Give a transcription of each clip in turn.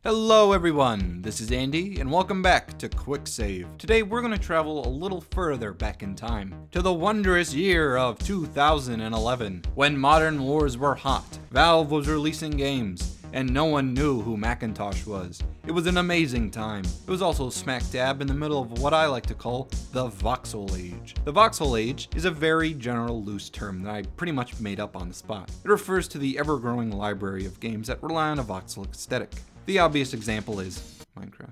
Hello everyone, this is Andy, and welcome back to Quick Save. Today we're going to travel a little further back in time, to the wondrous year of 2011, when modern wars were hot, Valve was releasing games, and no one knew who Macintosh was. It was an amazing time. It was also smack dab in the middle of what I like to call the voxel age. The voxel age is a very general loose term that I pretty much made up on the spot. It refers to the ever-growing library of games that rely on a voxel aesthetic. The obvious example is Minecraft.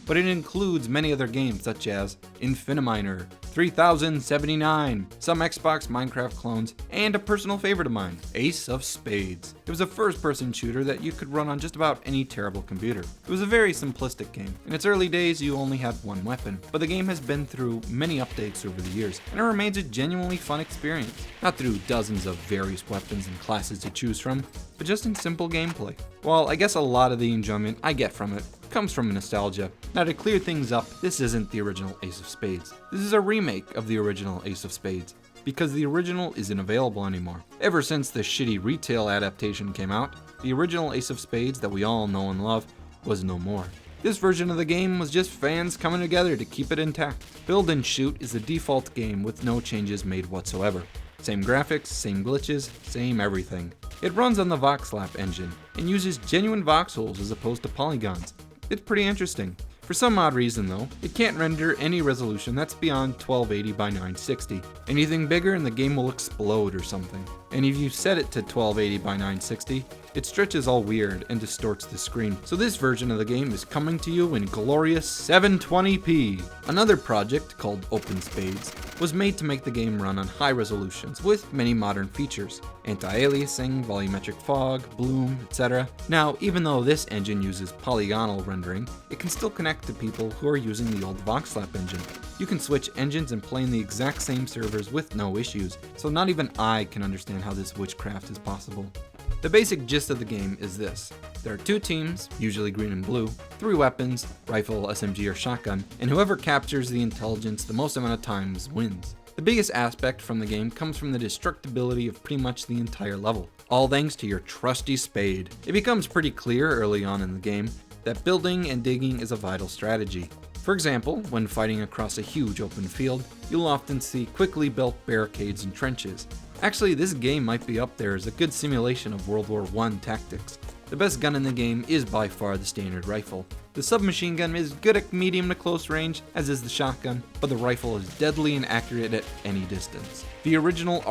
But it includes many other games such as Infiniminer, 3079, some Xbox Minecraft clones, and a personal favorite of mine, Ace of Spades. It was a first-person shooter that you could run on just about any terrible computer. It was a very simplistic game. In its early days, you only had one weapon, but the game has been through many updates over the years, and it remains a genuinely fun experience. Not through dozens of various weapons and classes to choose from, but just in simple gameplay. Well, I guess a lot of the enjoyment I get from it comes from nostalgia. Now to clear things up, this isn't the original Ace of Spades. This is a remake of the original Ace of Spades, because the original isn't available anymore. Ever since the shitty retail adaptation came out, the original Ace of Spades that we all know and love was no more. This version of the game was just fans coming together to keep it intact. Build and Shoot is the default game with no changes made whatsoever. Same graphics, same glitches, same everything. It runs on the VoxLab engine and uses genuine voxels as opposed to polygons. It's pretty interesting. For some odd reason though, it can't render any resolution that's beyond 1280 by 960. Anything bigger and the game will explode or something. And if you set it to 1280 by 960, it stretches all weird and distorts the screen. So this version of the game is coming to you in glorious 720p. Another project called Open Spades was made to make the game run on high resolutions with many modern features. Anti-aliasing, volumetric fog, bloom, etc. Now, even though this engine uses polygonal rendering, it can still connect to people who are using the old VoxLab engine. You can switch engines and play in the exact same servers with no issues, so not even I can understand how this witchcraft is possible. The basic gist of the game is this. There are two teams, usually green and blue, 3 weapons, rifle, SMG, or shotgun, and whoever captures the intelligence the most amount of times wins. The biggest aspect from the game comes from the destructibility of pretty much the entire level, all thanks to your trusty spade. It becomes pretty clear early on in the game that building and digging is a vital strategy. For example, when fighting across a huge open field, you'll often see quickly built barricades and trenches. Actually, this game might be up there as a good simulation of World War I tactics. The best gun in the game is by far the standard rifle. The submachine gun is good at medium to close range, as is the shotgun, but the rifle is deadly and accurate at any distance. The original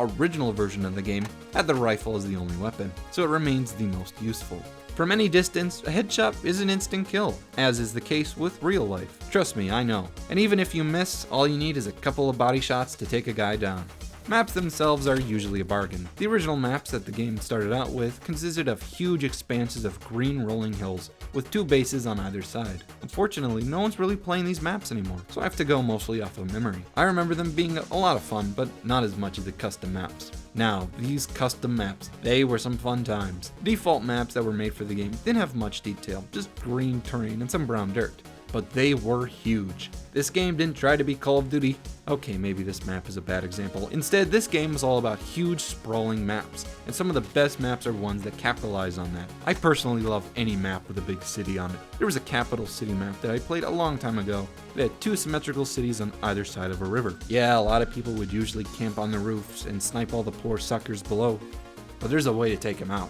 version of the game had the rifle as the only weapon, so it remains the most useful. From any distance, a headshot is an instant kill, as is the case with real life. Trust me, I know. And even if you miss, all you need is a couple of body shots to take a guy down. Maps themselves are usually a bargain. The original maps that the game started out with consisted of huge expanses of green rolling hills, with 2 bases on either side. Unfortunately, no one's really playing these maps anymore, so I have to go mostly off of memory. I remember them being a lot of fun, but not as much as the custom maps. Now, these custom maps, they were some fun times. The default maps that were made for the game didn't have much detail, just green terrain and some brown dirt. But they were huge. This game didn't try to be Call of Duty. Okay, maybe this map is a bad example. Instead, this game is all about huge, sprawling maps, and some of the best maps are ones that capitalize on that. I personally love any map with a big city on it. There was a capital city map that I played a long time ago. It had 2 symmetrical cities on either side of a river. Yeah, a lot of people would usually camp on the roofs and snipe all the poor suckers below, but there's a way to take them out.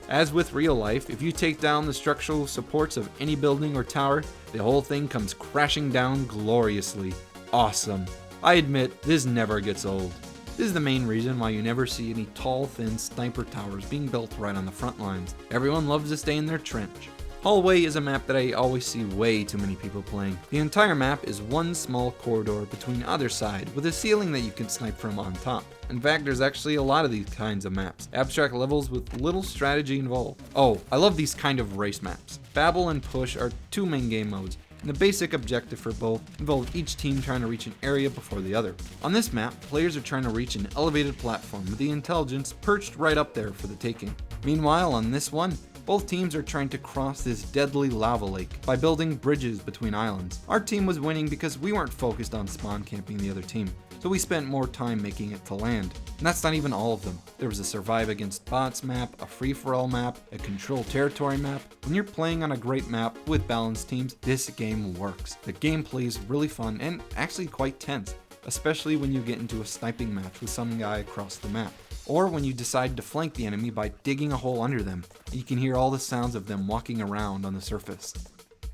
As with real life, if you take down the structural supports of any building or tower, the whole thing comes crashing down gloriously. Awesome. I admit, this never gets old. This is the main reason why you never see any tall, thin sniper towers being built right on the front lines. Everyone loves to stay in their trench. Hallway is a map that I always see way too many people playing. The entire map is one small corridor between either side with a ceiling that you can snipe from on top. In fact, there's actually a lot of these kinds of maps. Abstract levels with little strategy involved. Oh, I love these kind of race maps. Babble and Push are 2 main game modes, and the basic objective for both involves each team trying to reach an area before the other. On this map, players are trying to reach an elevated platform with the intelligence perched right up there for the taking. Meanwhile, on this one, Both teams are trying to cross this deadly lava lake by building bridges between islands. Our team was winning because we weren't focused on spawn camping the other team, so we spent more time making it to land. And that's not even all of them. There was a survive against bots map, a free-for-all map, a control territory map. When you're playing on a great map with balanced teams, this game works. The gameplay is really fun and actually quite tense, especially when you get into a sniping match with some guy across the map. Or when you decide to flank the enemy by digging a hole under them, and you can hear all the sounds of them walking around on the surface.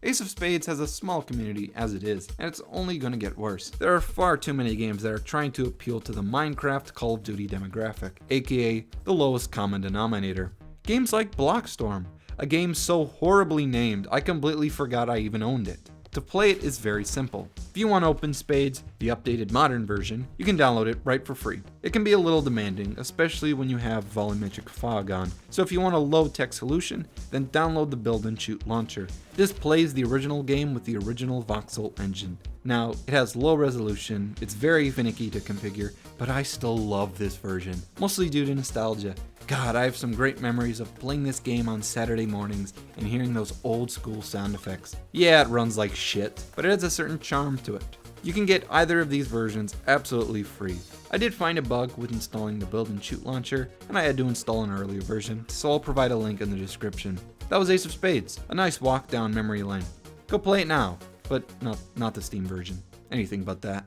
Ace of Spades has a small community as it is, and it's only going to get worse. There are far too many games that are trying to appeal to the Minecraft Call of Duty demographic, aka the lowest common denominator. Games like Blockstorm, a game so horribly named I completely forgot I even owned it. To play it is very simple. If you want to open Spades, the updated modern version, you can download it right for free. It can be a little demanding, especially when you have volumetric fog on, so if you want a low-tech solution, then download the Build and Shoot launcher. This plays the original game with the original voxel engine. Now, it has low resolution, it's very finicky to configure, but I still love this version, mostly due to nostalgia. God, I have some great memories of playing this game on Saturday mornings and hearing those old school sound effects. Yeah, it runs like shit, but it has a certain charm to it. You can get either of these versions absolutely free. I did find a bug with installing the Build and Shoot launcher, and I had to install an earlier version, so I'll provide a link in the description. That was Ace of Spades, a nice walk down memory lane. Go play it now, but not the Steam version. Anything but that.